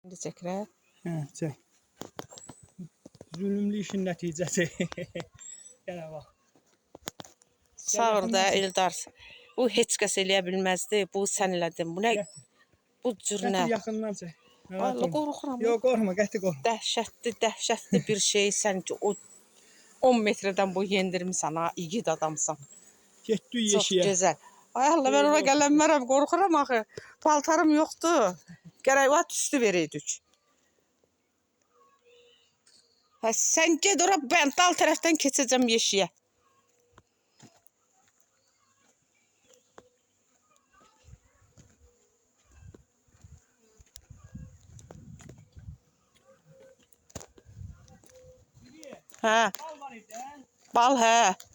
İndi çəkirə. Çək. Zülümlü işin nəticəsi. Gələ bax. Sağ ol da Eldar. Bu heç kəs eləyə bilməzdi. Bu sən elədin. Bu nə? Bu cür nə? Gətir yaxından çək. Allah qorxuram. Yox, qorxma, qəti qorxma. Dəhşətli bir şey. Sən ki o 10 metrdən boy yendirmisən ha. İgid adamsan. Getdik Çox yeşiyə. gözəl. Ay Allah, mən ora gələnmərəm, qorxuram axı. Paltarım yoxdur. Gərək vat üstü verəydik. Hə, sən ged ora, mən dal tərəfdən keçəcəm yeşiyə. Hə. Bal var idi. Bal hə.